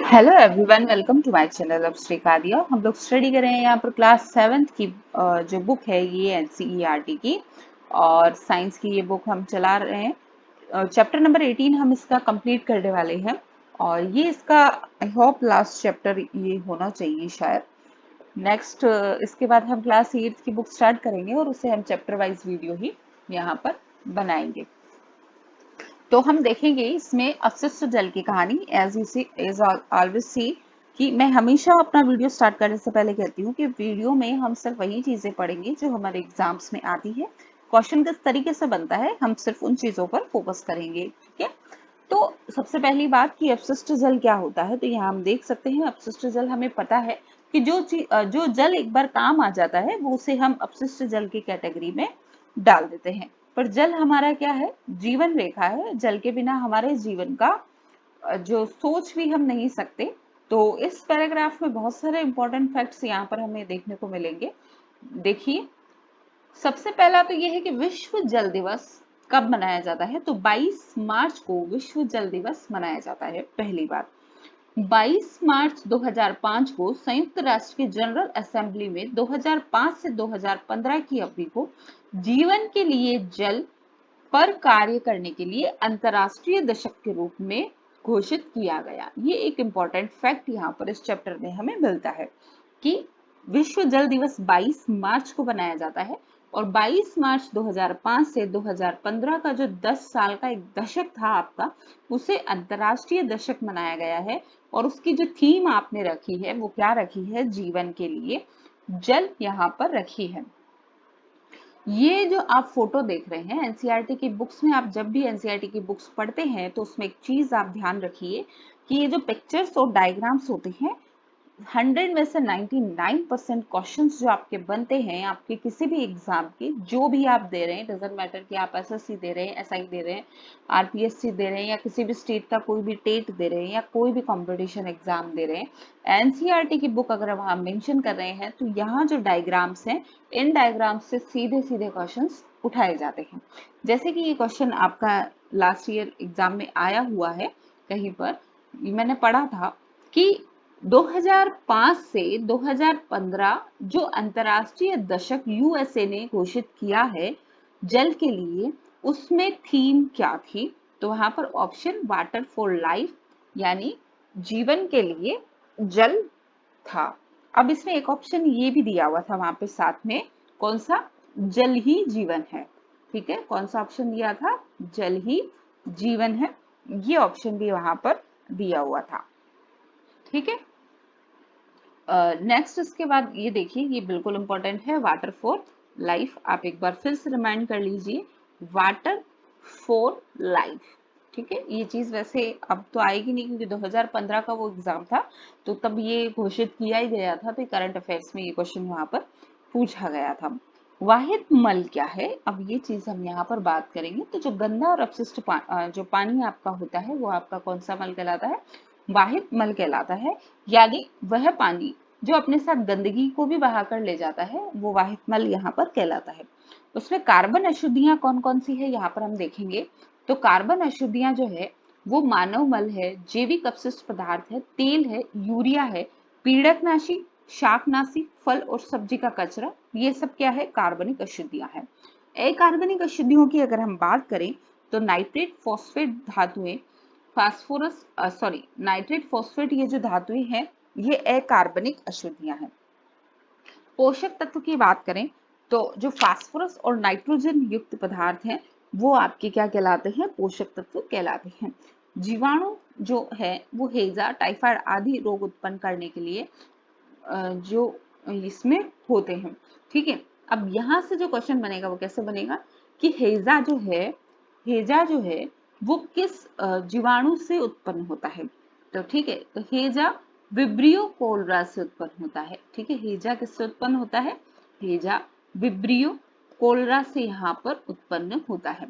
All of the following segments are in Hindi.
Hello everyone, welcome to my channel. अब श्रीकादिया हम लोग स्टडी कर रहे हैं यहाँ पर क्लास 7th की जो बुक है ये एनसीईआरटी की और साइंस की ये बुक हम चला रहे हैं। चैप्टर नंबर 18 हम इसका कंप्लीट करने वाले हैं और ये इसका आई होप लास्ट चैप्टर ये होना चाहिए शायद। नेक्स्ट इसके बाद हम क्लास 8th की बुक स्टार्ट करेंगे और उसे हम चैप्टर वाइज वीडियो ही यहाँ पर बनाएंगे। तो हम देखेंगे इसमें अपशिष्ट जल की कहानी। As you see as always see कि मैं हमेशा अपना वीडियो स्टार्ट करने से पहले कहती हूँ कि वीडियो में हम सिर्फ वही चीजें पढ़ेंगे जो हमारे एग्जाम्स में आती है। क्वेश्चन किस तरीके से बनता है हम सिर्फ उन चीजों पर फोकस करेंगे, ठीक है। तो सबसे पहली बात कि अपशिष्ट जल क्या होता है, तो यहाँ हम देख सकते हैं अपशिष्ट जल हमें पता है कि जो जल एक बार काम आ जाता है वो उसे हम अपशिष्ट जल की कैटेगरी में डाल देते हैं। पर जल हमारा क्या है, जीवन रेखा है। जल के बिना हमारे जीवन का जो सोच भी हम नहीं सकते। तो इस पैराग्राफ में बहुत सारे इंपॉर्टेंट फैक्ट्स यहाँ पर हमें देखने को मिलेंगे। देखिए, सबसे पहला तो यह है कि विश्व जल दिवस कब मनाया जाता है, तो 22 मार्च को विश्व जल दिवस मनाया जाता है। पहली बात, 22 मार्च 2005 को संयुक्त राष्ट्र की जनरल असेंबली में 2005 से 2015 की अवधि को जीवन के लिए जल पर कार्य करने के लिए अंतरराष्ट्रीय दशक के रूप में घोषित किया गया। ये एक इंपॉर्टेंट फैक्ट यहाँ पर इस चैप्टर में हमें मिलता है कि विश्व जल दिवस 22 मार्च को मनाया जाता है और 22 मार्च 2005 से 2015 का जो 10 साल का एक दशक था आपका, उसे अंतरराष्ट्रीय दशक मनाया गया है। और उसकी जो थीम आपने रखी है वो क्या रखी है, जीवन के लिए जल यहाँ पर रखी है। ये जो आप फोटो देख रहे हैं एनसीईआरटी की बुक्स में, आप जब भी एनसीईआरटी की बुक्स पढ़ते हैं तो उसमें एक चीज आप ध्यान रखिए कि ये जो पिक्चर्स और डायग्राम्स होते हैं 100 में से 99% क्वेश्चंस जो आपके बनते हैं आपके किसी भी एग्जाम के, जो भी आप दे रहे हैं, डजेंट मैटर कि आप एसएससी दे रहे हैं, एसआई दे रहे हैं, आरपीएससी दे रहे हैं या किसी भी स्टेट का कोई भी टेट दे रहे हैं या कोई भी कंपटीशन एग्जाम दे रहे हैं, एनसीईआरटी की बुक अगर वहां मेंशन कर रहे हैं तो यहाँ जो डायग्राम्स हैं इन डायग्राम्स से सीधे सीधे क्वेश्चंस उठाए जाते हैं। जैसे कि ये क्वेश्चन आपका लास्ट ईयर एग्जाम में आया हुआ है कहीं पर, मैंने पढ़ा था कि 2005 से 2015 जो अंतरराष्ट्रीय दशक यूएसए ने घोषित किया है जल के लिए, उसमें थीम क्या थी, तो वहां पर ऑप्शन वाटर फॉर लाइफ यानी जीवन के लिए जल था। अब इसमें एक ऑप्शन ये भी दिया हुआ था वहां पे साथ में, कौन सा, जल ही जीवन है। ठीक है, कौन सा ऑप्शन दिया था, जल ही जीवन है, ये ऑप्शन भी वहां पर दिया हुआ था। ठीक है, नेक्स्ट इसके बाद ये देखिए, ये बिल्कुल इंपॉर्टेंट है, वाटर फॉर लाइफ। आप एक बार फिर से रिमाइंड कर लीजिए, वाटर फॉर लाइफ। ठीक है, ये चीज वैसे अब तो आएगी नहीं क्योंकि 2015 का वो एग्जाम था तो तब ये घोषित किया ही गया था, तो करंट अफेयर्स में ये क्वेश्चन वहां पर पूछा गया था। वाहिद मल क्या है, अब ये चीज हम यहाँ पर बात करेंगे। तो जो गंदा और अपशिष्ट जो पानी आपका होता है वो आपका कौन सा मल कहलाता है, वाहिद मल कहलाता है। यानी वह पानी जो अपने साथ गंदगी को भी बहा कर ले जाता है वो वाहिद मल यहाँ पर कहलाता है। उसमें कार्बन अशुद्धियां कौन कौन सी है यहाँ पर हम देखेंगे। तो कार्बन अशुद्धियां जो है वो मानव मल है, जैविक अपशिष्ट पदार्थ है, तेल है, यूरिया है, पीड़कनाशी, शाकनाशी, फल और सब्जी का कचरा, ये सब क्या है, कार्बनिक अशुद्धियां है। अकार्बनिक अशुद्धियों की अगर हम बात करें तो नाइट्रेट, फॉस्फेट धातुएं, फास्फोरस सॉरी नाइट्रेट, फॉस्फेट, ये जो धातुएं हैं ये अकार्बनिक अशुद्धियां हैं। पोषक तत्व की बात करें तो जो फास्फोरस और नाइट्रोजन युक्त पदार्थ हैं वो आपके क्या कहलाते हैं, पोषक तत्व कहलाते हैं। जीवाणु जो है वो हेजा, टाइफाइड आदि रोग उत्पन्न करने के लिए जो इसमें होते हैं। ठीक है, अब यहाँ से जो क्वेश्चन बनेगा वो कैसे बनेगा कि हेजा जो है वो किस जीवाणु से उत्पन्न होता है। तो ठीक है, तो हेजा विब्रियो कोलरा से उत्पन्न होता है। ठीक है, हेजा किससे उत्पन्न होता है, हेजा विब्रियो कोलरा से यहाँ पर उत्पन्न होता है।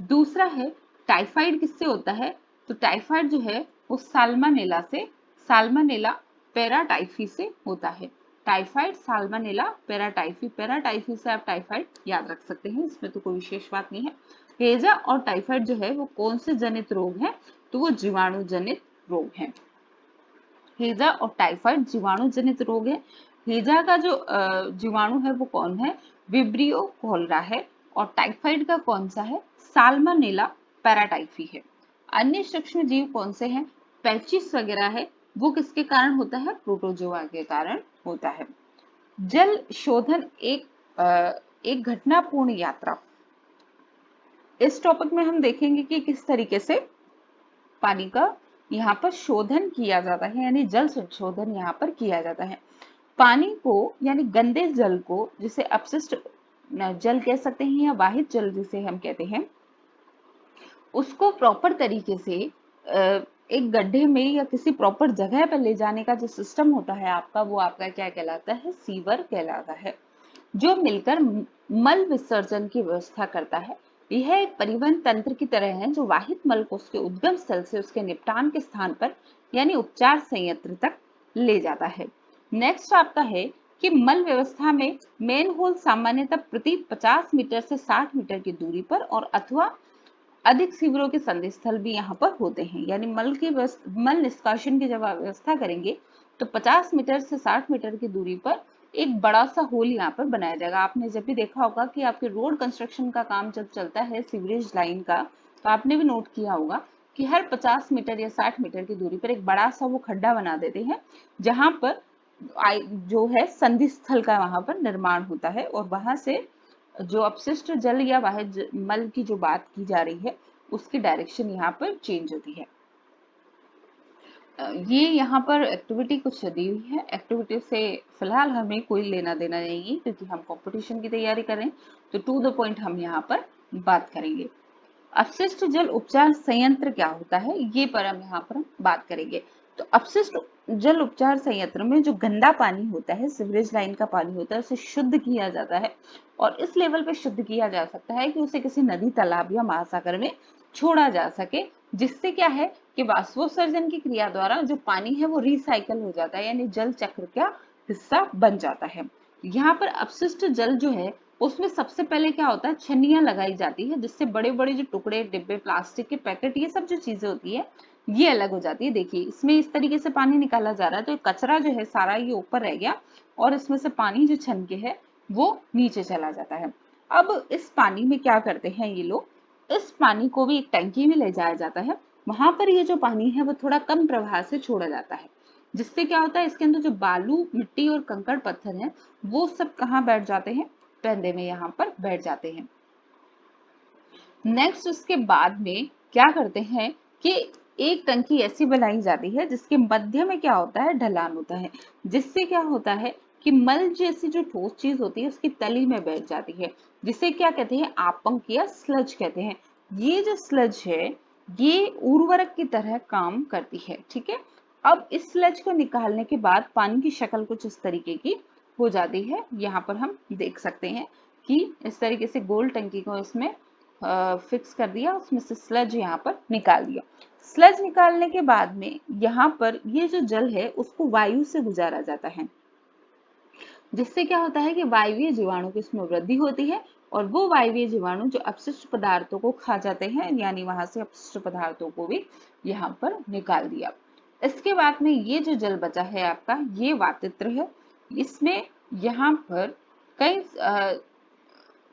दूसरा है टाइफाइड, किससे होता है, तो टाइफाइड जो है वो साल्मोनेला से, साल्मोनेला पेराटाइफी से होता है। टाइफाइड, साल्मोनेला, पेराटाइफी, पेराटाइफी से आप टाइफाइड याद रख सकते हैं, इसमें तो कोई विशेष बात नहीं है। हेजा और टाइफाइड जो है वो कौन से जनित रोग है, तो वो जीवाणु जनित रोग है। हैजा और टाइफाइड जीवाणु जनित रोग है। हैजा का जो जीवाणु है वो कौन है? विब्रियो कोलरा है। और टाइफाइड का कौन सा है? साल्मोनेला पैराटाइफी है। अन्य सूक्ष्म जीव कौन से हैं? पैचिस वगैरह है, वो किसके कारण होता है? प्रोटोजोआ के कारण होता है। जल शोधन एक घटनापूर्ण यात्रा। इस टॉपिक में हम देखेंगे कि किस तरीके से पानी का यहाँ पर शोधन किया जाता है, यानी जल शोधन यहाँ पर किया जाता है। पानी को यानी गंदे जल को, जिसे अपशिष्ट जल कह सकते हैं या वाहित जल जिसे हम कहते हैं, उसको प्रॉपर तरीके से एक गड्ढे में या किसी प्रॉपर जगह पर ले जाने का जो सिस्टम होता है आपका, वो आपका क्या कहलाता है? सीवर कहलाता है, जो मिलकर मल विसर्जन की व्यवस्था करता है। यह एक परिवहन तंत्र की तरह है जो वाहित मल को उसके उद्गम स्थल से उसके निपटान के स्थान पर यानी उपचार संयंत्र तक ले जाता है। नेक्स्ट आपका है कि मल व्यवस्था में मेन होल सामान्यतः प्रति 50 मीटर से 60 मीटर की दूरी पर और अथवा अधिक शिविरों के संधि स्थल भी यहाँ पर होते हैं। यानी मल निष्कासन की जब आप व्यवस्था करेंगे तो 50 मीटर से 60 मीटर की दूरी पर एक बड़ा सा होल यहाँ पर बनाया जाएगा। आपने जब भी देखा होगा कि आपके रोड कंस्ट्रक्शन का काम जब चलता है सीवरेज लाइन का, तो आपने भी नोट किया होगा कि हर 50 मीटर या 60 मीटर की दूरी पर एक बड़ा सा वो खड्डा बना देते हैं, जहां पर जो है संधि स्थल का वहां पर निर्माण होता है, और वहां से जो अपशिष्ट जल या वाहित मल की जो बात की जा रही है उसकी डायरेक्शन यहाँ पर चेंज होती है। ये यहाँ पर एक्टिविटी कुछ दी हुई है। एक्टिविटी से फिलहाल हमें कोई लेना देना नहीं है क्योंकि हम कंपटीशन की तैयारी कर रहे हैं, तो टू द पॉइंट हम यहाँ पर बात करेंगे। अपशिष्ट जल उपचार संयंत्र क्या होता है, ये पर हम यहाँ पर बात करेंगे। तो अपशिष्ट जल उपचार संयंत्र में जो गंदा पानी होता है, सीवरेज लाइन का पानी होता है, उसे शुद्ध किया जाता है, और इस लेवल पे शुद्ध किया जा सकता है कि उसे किसी नदी, तालाब या महासागर में छोड़ा जा सके, जिससे क्या है कि वाष्पोत्सर्जन की क्रिया द्वारा जो पानी है वो रिसाइकल हो जाता है, यानी जल चक्र का हिस्सा बन जाता है। यहाँ पर अपशिष्ट जल जो है उसमें सबसे पहले क्या होता है, छन्नियां लगाई जाती है, जिससे बड़े बड़े जो टुकड़े, डिब्बे, प्लास्टिक के पैकेट, ये सब जो चीजें होती है ये अलग हो जाती है। देखिए इसमें इस तरीके से पानी निकाला जा रहा है, तो कचरा जो है सारा ये ऊपर रह गया और इसमें से पानी जो छन के है वो नीचे चला जाता है। अब इस पानी में क्या करते हैं ये लोग, इस पानी को भी एक टंकी में ले जाया जाता है। वहां पर ये जो पानी है वो थोड़ा कम प्रवाह से छोड़ा जाता है, जिससे क्या होता है इसके अंदर जो बालू, मिट्टी और कंकड़ पत्थर है वो सब कहाँ बैठ जाते हैं? पेंदे में यहाँ पर बैठ जाते हैं। नेक्स्ट उसके बाद में क्या करते हैं कि एक टंकी ऐसी बनाई जाती है जिसके मध्य में क्या होता है, ढलान होता है, जिससे क्या होता है कि मल जैसी जो ठोस चीज होती है उसकी तली में बैठ जाती है, जिसे क्या कहते हैं, आपंक या स्लज कहते हैं। ये जो स्लज है ये उर्वरक की तरह काम करती है, ठीक है। अब इस स्लज को निकालने के बाद पानी की शक्ल कुछ इस तरीके की हो जाती है। यहाँ पर हम देख सकते हैं कि इस तरीके से गोल टंकी को इसमें फिक्स कर दिया, उसमें से स्लज यहाँ पर निकाल दिया। स्लज निकालने के बाद में यहाँ पर ये जो जल है उसको वायु से गुजारा जाता है, जिससे क्या होता है कि वायवीय जीवाणु की इसमें वृद्धि होती है, और वो वायवीय जीवाणु जो अपशिष्ट पदार्थों को खा जाते हैं, यानी वहां से अपशिष्ट पदार्थों को भी यहाँ पर निकाल दिया। इसके बाद में ये जो जल बचा है आपका, ये वातित्र है। इसमें यहाँ पर कई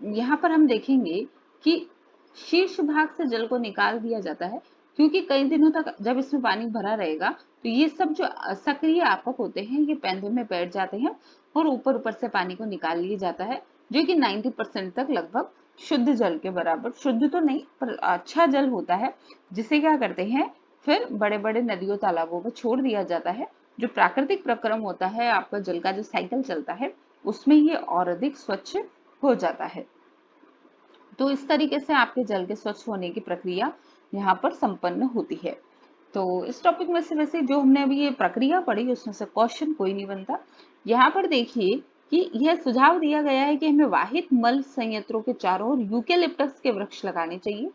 यहाँ पर हम देखेंगे कि शीर्ष भाग से जल को निकाल दिया जाता है, क्योंकि कई दिनों तक जब इसमें पानी भरा रहेगा तो ये सब जो सक्रिय आपक होते हैं ये पेंदे में बैठ जाते हैं और ऊपर ऊपर से पानी को निकाल लिया जाता है, जो कि 90% तक लगभग शुद्ध जल के बराबर, शुद्ध तो नहीं पर अच्छा जल होता है, जिसे क्या करते हैं फिर बड़े बड़े नदियों, तालाबों में छोड़ दिया जाता है। जो प्राकृतिक प्रक्रम होता है आपका, जल का जो साइकिल चलता है, उसमें ये और अधिक स्वच्छ हो जाता है। तो इस तरीके से आपके जल के स्वच्छ होने की प्रक्रिया यहाँ पर संपन्न होती है। तो इस टॉपिक में से वैसे जो हमने अभी ये प्रक्रिया पढ़ी उसमें से क्वेश्चन कोई नहीं बनता। यहाँ पर देखिए कि यह सुझाव दिया गया है कि हमें वाहित मल संयंत्रों के चारों ओर यूकेलिप्टस के वृक्ष लगाने चाहिए।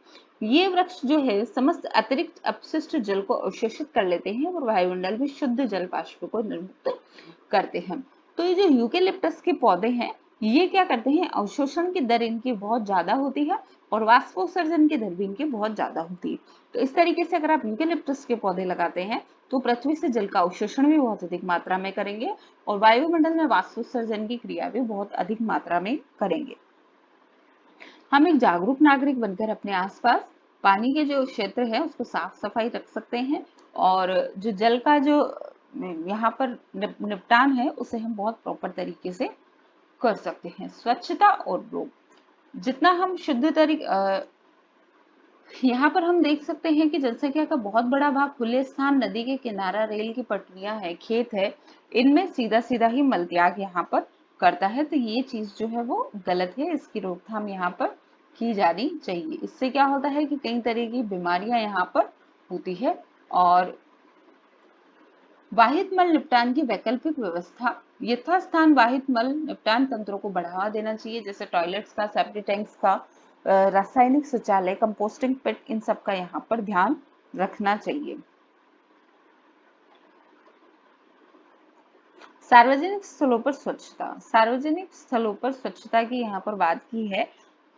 ये वृक्ष जो है समस्त अतिरिक्त अपशिष्ट जल को अवशोषित कर लेते हैं और वायुमंडल में शुद्ध जल वाष्प को निर्मुक्त करते हैं। तो ये जो यूकेलिप्टस के पौधे हैं ये क्या करते हैं, अवशोषण की दर इनकी बहुत ज्यादा होती है और वाष्पोत्सर्जन की दर भी इनकी बहुत ज्यादा होती है। तो इस तरीके से अगर आप यूकेलिप्टस के पौधे लगाते हैं तो पृथ्वी से जल का अवशोषण भी बहुत अधिक मात्रा में करेंगे और वायुमंडल में वाष्पोत्सर्जन की क्रिया भी बहुत अधिक मात्रा में करेंगे। हम एक जागरूक नागरिक बनकर अपने आसपास पानी के जो क्षेत्र है उसको साफ सफाई रख सकते हैं और जो जल का जो यहाँ पर निपटान है उसे हम बहुत प्रॉपर तरीके से कर सकते हैं। स्वच्छता और रोग जितना हम शुद्ध तरीके यहाँ पर हम देख सकते हैं कि जनसंख्या का बहुत बड़ा भाग खुले स्थान, नदी के किनारा, रेल की पटरियां है, खेत है, इनमें सीधा सीधा ही मल त्याग यहाँ पर करता है। तो ये चीज जो है वो गलत है, इसकी रोकथाम यहाँ पर की जानी चाहिए। इससे क्या होता है कि कई तरह की बीमारियां यहाँ पर होती है। और वाहित मल निपटान की वैकल्पिक व्यवस्था, यथास्थान वाहित मल निपटान तंत्रों को बढ़ावा देना चाहिए, जैसे टॉयलेट्स का, सेप्टिक टैंक्स का, रासायनिक शौचालय, कंपोस्टिंग पिट, इन सब का यहाँ पर ध्यान रखना चाहिए। सार्वजनिक स्थलों पर स्वच्छता, सार्वजनिक स्थलों पर स्वच्छता की यहाँ पर बात की है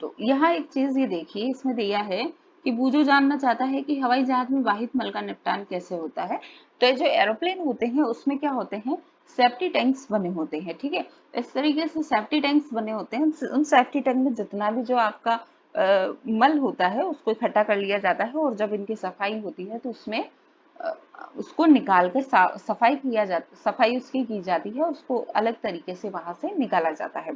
तो यहाँ एक चीज ये देखिए, इसमें दिया है कि बूझो जानना चाहता है कि हवाई जहाज में वाहित मल का निपटान कैसे होता है। तो जो एरोप्लेन होते हैं उसमें क्या होते हैं, सेफ्टी टैंक्स बने होते हैं, ठीक है। इस तरीके से सेफ्टी टैंक्स बने होते हैं, उन सेफ्टी टैंक में जितना भी जो आपका मल होता है उसको इकट्ठा कर लिया जाता है और जब इनकी सफाई होती है तो उसमें उसको निकाल कर सफाई उसकी की जाती है, उसको अलग तरीके से वहां से निकाला जाता है।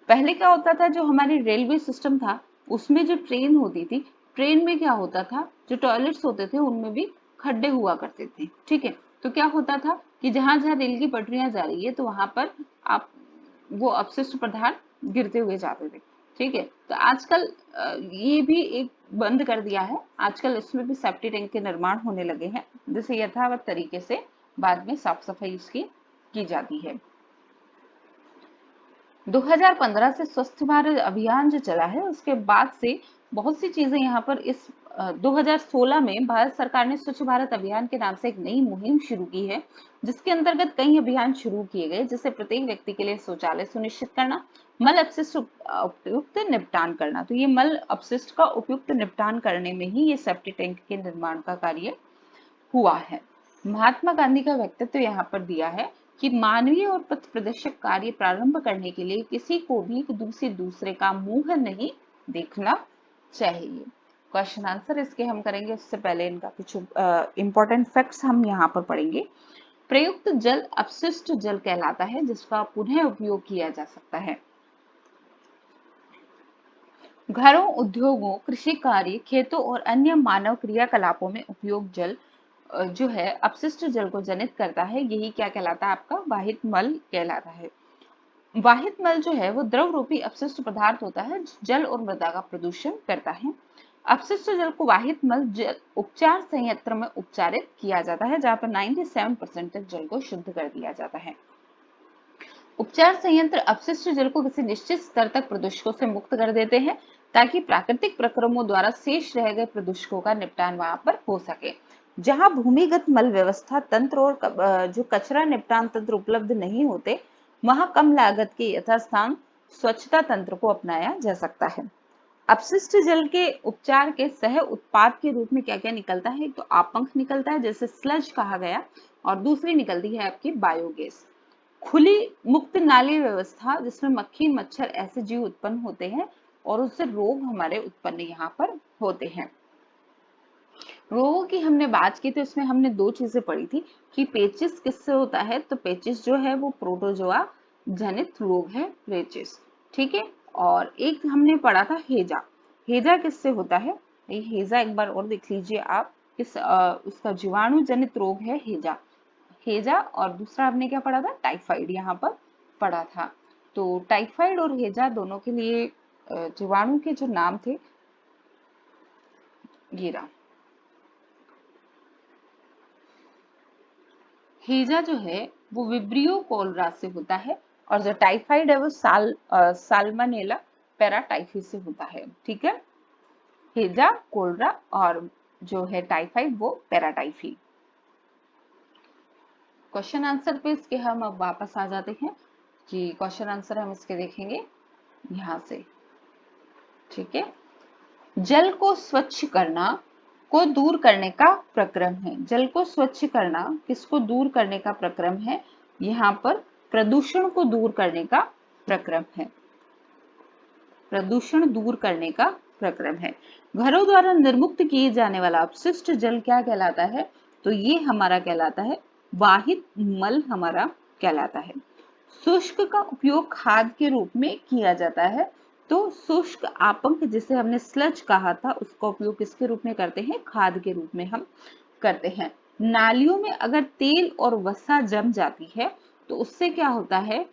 पहले क्या होता था, जो हमारी रेलवे सिस्टम था उसमें जो ट्रेन होती थी, ट्रेन में क्या होता था, जो टॉयलेट्स होते थे उनमें भी खड्डे हुआ करते थे, ठीक है। तो क्या होता था कि जहां जहां रेल की पटरियां जा रही है तो वहां पर आप वो अपशिष्ट पदार्थ गिरते हुए जाते थे, ठीक है। तो आजकल ये भी एक बंद कर दिया है, आजकल इसमें भी सेफ्टी टैंक के निर्माण होने लगे हैं जिसे यथावत तरीके से बाद में साफ सफाई उसकी की जाती है। 2015 से स्वच्छ भारत अभियान जो चला है उसके बाद से बहुत सी चीजें यहाँ पर 2016 में भारत सरकार ने स्वच्छ भारत अभियान के नाम से एक नई मुहिम शुरू की है, जिसके अंतर्गत कई अभियान शुरू किए गए, जैसे प्रत्येक व्यक्ति के लिए शौचालय सुनिश्चित करना, मल अपशिष्ट उपयुक्त निपटान करना। तो ये मल अपशिष्ट का उपयुक्त निपटान करने में ही ये सेफ्टी टैंक के निर्माण का कार्य हुआ है। महात्मा गांधी का व्यक्तित्व यहाँ पर दिया है कि मानवीय और पथ प्रदर्शक कार्य प्रारंभ करने के लिए किसी को भी दूसरे का मुंह नहीं देखना चाहिए। क्वेश्चन आंसर इसके हम करेंगे, उससे पहले इनका कुछ इंपॉर्टेंट फैक्ट्स हम यहाँ पर पढ़ेंगे। प्रयुक्त जल अपशिष्ट जल कहलाता है जिसका पुनः उपयोग किया जा सकता है। घरों, उद्योगों, कृषि कार्य, खेतों और अन्य मानव क्रियाकलापों में उपयोग जल जो है अपशिष्ट जल को जनित करता है, यही क्या कहलाता है, आपका वाहित मल कहलाता है। वाहित मल जो है वो द्रव रूपी अपशिष्ट पदार्थ होता है, जल और मृदा का प्रदूषण करता है। अपशिष्ट जल को वाहित मल जल उपचार संयंत्र में उपचारित किया जाता है, जहां पर 97% तक जल को शुद्ध कर दिया जाता है। उपचार संयंत्र अपशिष्ट जल को किसी निश्चित स्तर तक प्रदूषकों से मुक्त कर देते हैं ताकि प्राकृतिक प्रक्रमों द्वारा शेष रह गए प्रदूषकों का निपटान वहां पर हो सके। जहां भूमिगत मल व्यवस्था तंत्र और जो कचरा निपटान तंत्र उपलब्ध नहीं होते, वहां कम लागत के यथास्थान स्वच्छता तंत्र को अपनाया जा सकता है। अपशिष्ट जल के उपचार के सह उत्पाद के रूप में क्या क्या निकलता है, तो आपंख निकलता है जैसे स्लज कहा गया, और दूसरी निकलती है आपकी बायोगैस। खुली मुक्त नाली व्यवस्था जिसमें मक्खी, मच्छर ऐसे जीव उत्पन्न होते हैं और उससे रोग हमारे उत्पन्न यहाँ पर होते हैं। रोगों की हमने बात की तो इसमें हमने दो चीजें पढ़ी थी कि पेचिस किससे होता है, तो पेचिस जो है वो प्रोटोजोआ जनित रोग है, पेचिस, ठीक है। और एक हमने पढ़ा था हेजा, हेजा किससे होता है, हेजा एक बार और देख लीजिए आप, उसका जीवाणु जनित रोग है हेजा, हेजा। और दूसरा हमने क्या पढ़ा था, टाइफाइड यहाँ पर पढ़ा था। तो टाइफाइड और हेजा दोनों के लिए जीवाणु के जो नाम थे ये रहा। हेजा जो है वो विब्रियो कोलरा से होता है और जो टाइफाइड है वो साल्मोनेला पैराटाइफी से होता है, ठीक है। हेजा, कोलरा और जो है टाइफाइड वो पैराटाइफी। क्वेश्चन आंसर पे इसके हम अब वापस आ जाते हैं कि क्वेश्चन आंसर हम इसके देखेंगे यहाँ से, ठीक है। जल को स्वच्छ करना को दूर करने का प्रक्रम है। जल को स्वच्छ करना किसको दूर करने का प्रक्रम है? यहाँ पर प्रदूषण को दूर करने का प्रक्रम है। प्रदूषण दूर करने का प्रक्रम है। घरों द्वारा निर्मुक्त किए जाने वाला अपशिष्ट जल क्या कहलाता है? तो ये हमारा कहलाता है वाहित मल, हमारा कहलाता है। शुष्क का उपयोग खाद के रूप में किया जाता है। तो शुष्क आपंक जिसे हमने स्लज कहा था, उसका उपयोग किसके रूप में करते हैं? खाद के रूप में हम करते हैं। नालियों में अगर तेल और वसा जम जाती है तो उससे क्या होता है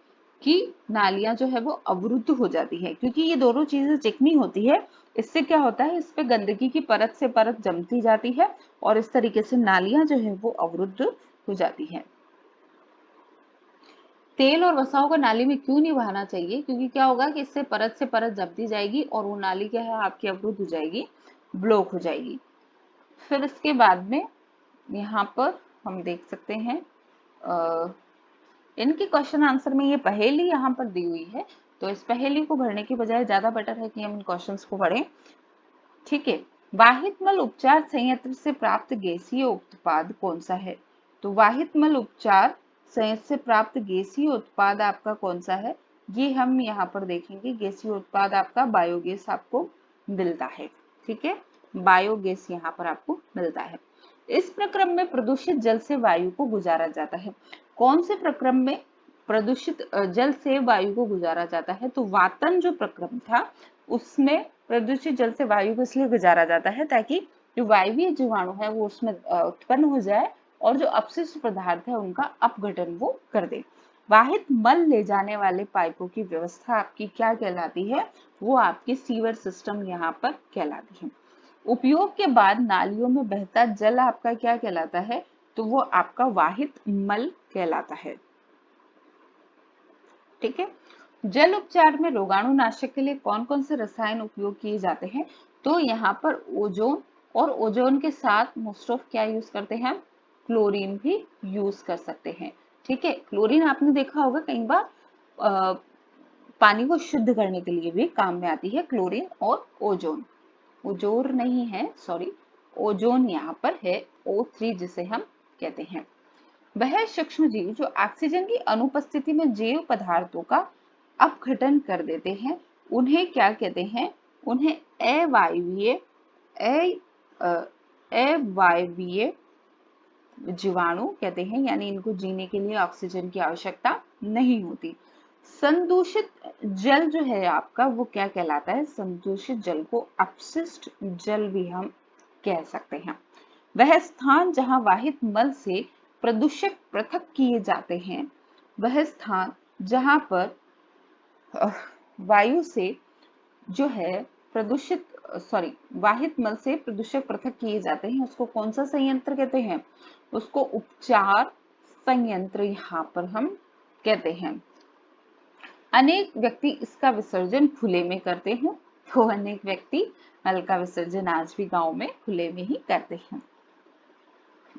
कि नालियां जो है वो अवरुद्ध हो जाती है, क्योंकि ये दोनों चीजें चिकनी होती है। इससे क्या होता है, इस पे गंदगी की परत से परत जमती जाती है और इस तरीके से नालियां जो है वो अवरुद्ध हो जाती है। तेल और वसाओं को नाली में क्यों नहीं बहाना चाहिए? क्योंकि क्या होगा कि इससे परत से परत जमती जाएगी और वो नाली क्या है आपकी अवरुद्ध हो जाएगी, ब्लॉक हो जाएगी। फिर इसके बाद में यहाँ पर हम देख सकते हैं इनके क्वेश्चन आंसर में ये पहेली यहाँ पर दी हुई है, तो इस पहेली को भरने की बजाय ज्यादा बेटर है कि हम इन क्वेश्चंस को पढ़ें। ठीक है, वाहित मल उपचार संयंत्र से प्राप्त गैसीय उत्पाद कौन सा है? तो वाहित मल उपचार संयंत्र से प्राप्त गैसीय उत्पाद आपका कौन सा है? ये हम यहाँ पर देखेंगे। गैसीय उत्पाद आपका बायोगैस आपको मिलता है। ठीक है, बायोगैस यहाँ पर आपको मिलता है। इस प्रक्रम में प्रदूषित जल से वायु को गुजारा जाता है। कौन से प्रक्रम में प्रदूषित जल से वायु को गुजारा जाता है? तो वातन जो प्रक्रम था उसमें प्रदूषित जल से वायु को इसलिए गुजारा जाता है ताकि जो वायवीय जीवाणु है वो उसमें उत्पन्न हो जाए और जो अपशिष्ट पदार्थ है उनका अपघटन वो कर दे। वाहित मल ले जाने वाले पाइपों की व्यवस्था आपकी क्या कहलाती है? वो आपकी सीवर सिस्टम यहाँ पर कहलाती है। उपयोग के बाद नालियों में बहता जल आपका क्या कहलाता है? तो वो आपका वाहित मल कहलाता है। ठीक है, जल उपचार में रोगाणुनाशक के लिए कौन कौन से रसायन उपयोग किए जाते हैं? तो यहाँ पर ओजोन, और ओजोन के साथ मोस्ट ऑफ क्या यूज करते हैं? क्लोरीन भी यूज कर सकते हैं। ठीक है, क्लोरीन आपने देखा होगा कई बार पानी को शुद्ध करने के लिए भी काम में आती है क्लोरीन और ओजोन। ओजोर नहीं है, सॉरी, ओजोन यहाँ पर है, O3 जिसे हम कहते हैं। वह सूक्ष्म जीव जो ऑक्सीजन की अनुपस्थिति में जैव पदार्थों का अपघटन कर देते हैं उन्हें क्या कहते हैं? उन्हें अवायवीय अवायवीय जीवाणु कहते हैं, यानी इनको जीने के लिए ऑक्सीजन की आवश्यकता नहीं होती। संदूषित जल जो है आपका वो क्या कहलाता है? संदूषित जल को अपशिष्ट जल भी हम कह सकते हैं। वह स्थान जहां वाहित मल से प्रदूषक पृथक किए जाते हैं, वह स्थान जहां पर वायु से जो है प्रदूषित सॉरी वाहित मल से प्रदूषक पृथक किए जाते हैं, उसको कौन सा संयंत्र कहते हैं? उसको उपचार संयंत्र यहाँ पर हम कहते हैं। अनेक व्यक्ति इसका विसर्जन खुले में करते हैं, तो अनेक व्यक्ति मल का विसर्जन आज भी गांव में खुले में ही करते हैं।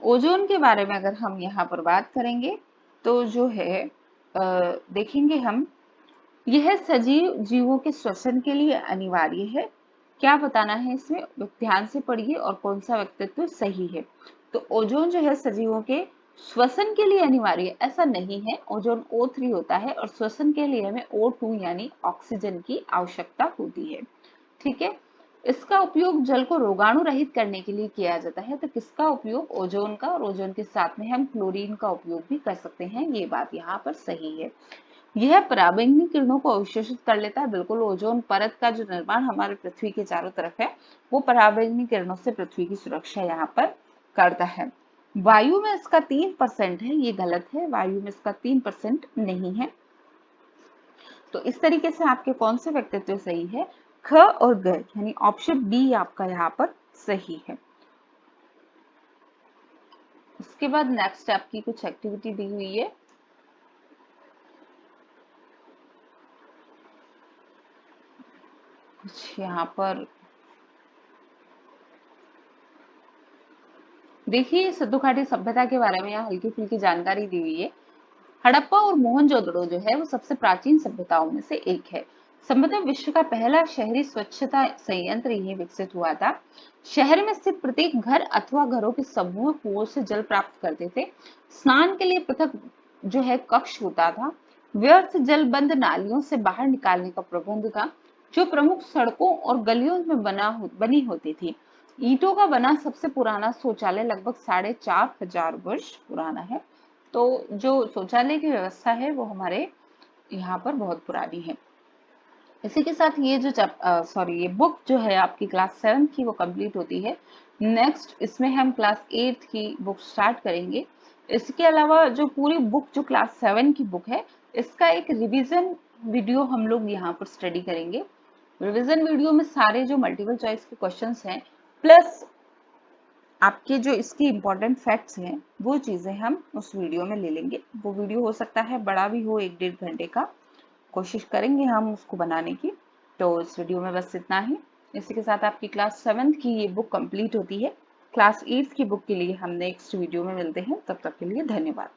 ओजोन के बारे में अगर हम यहाँ पर बात करेंगे तो जो है देखेंगे हम, यह सजीव जीवों के श्वसन के लिए अनिवार्य है। क्या बताना है इसमें? ध्यान से पढ़िए और कौन सा व्यक्तित्व सही है। तो ओजोन जो है सजीवों के श्वसन के लिए अनिवार्य, ऐसा नहीं है। ओजोन O3 होता है और श्वसन के लिए हमें O2 यानी ऑक्सीजन की आवश्यकता होती है। ठीक है, इसका उपयोग जल को रोगाणु रहित करने के लिए किया जाता है। तो किसका उपयोग? ओजोन का, और ओजोन के साथ में हम क्लोरीन का उपयोग भी कर सकते हैं, ये बात यहाँ पर सही है। यह पराबैंगनी किरणों को अवशोषित कर लेता है। बिल्कुल, ओजोन परत का जो निर्माण हमारे पृथ्वी के चारों तरफ है वो पराबैंगनी किरणों से पृथ्वी की सुरक्षा यहाँ पर करता है। वायु में इसका 3% है, ये गलत है। वायु में इसका 3% नहीं है। तो इस तरीके से आपके कौन से व्यक्तित्व सही है? ख और ग, यानी ऑप्शन बी आपका यहाँ पर सही है। उसके बाद नेक्स्ट आपकी कुछ एक्टिविटी दी हुई है। कुछ यहाँ पर देखिए, सिंधु घाटी सभ्यता के बारे में यहाँ हल्की फुल्की जानकारी दी हुई है। हड़प्पा और मोहनजोदड़ो जो है वो सबसे प्राचीन सभ्यताओं में से एक है। संभवतः विश्व का पहला शहरी स्वच्छता संयंत्र यही विकसित हुआ था। शहर में स्थित प्रत्येक घर अथवा घरों के समूह कुओं से जल प्राप्त करते थे। स्नान के लिए पृथक जो है कक्ष होता था। व्यर्थ जल बंद नालियों से बाहर निकालने का प्रबंध था, जो प्रमुख सड़कों और गलियों में बनी होती थी। ईंटों का बना सबसे पुराना शौचालय लगभग 4,500 वर्ष पुराना है। तो जो शौचालय की व्यवस्था है वो हमारे यहाँ पर बहुत पुरानी है। इसी के साथ ये जो ये बुक जो है आपकी क्लास 7 की वो कंप्लीट होती है। नेक्स्ट इसमें हम क्लास 8 की बुक स्टार्ट करेंगे। इसके अलावा जो पूरी बुक जो क्लास 7 की बुक है, इसका एक रिवीजन वीडियो हम लोग यहाँ पर स्टडी करेंगे। रिवीजन वीडियो में सारे जो मल्टीपल चॉइस के क्वेश्चंस हैं प्लस आपके जो इसकी इम्पोर्टेंट फैक्ट्स हैं वो चीजें हम उस वीडियो में ले लेंगे। वो वीडियो हो सकता है बड़ा भी हो, 1-1.5 घंटे का, कोशिश करेंगे हम उसको बनाने की। तो इस वीडियो में बस इतना ही। इसी के साथ आपकी क्लास 7 की ये बुक कंप्लीट होती है। क्लास 8 की बुक के लिए हम नेक्स्ट वीडियो में मिलते हैं। तब तक के लिए धन्यवाद।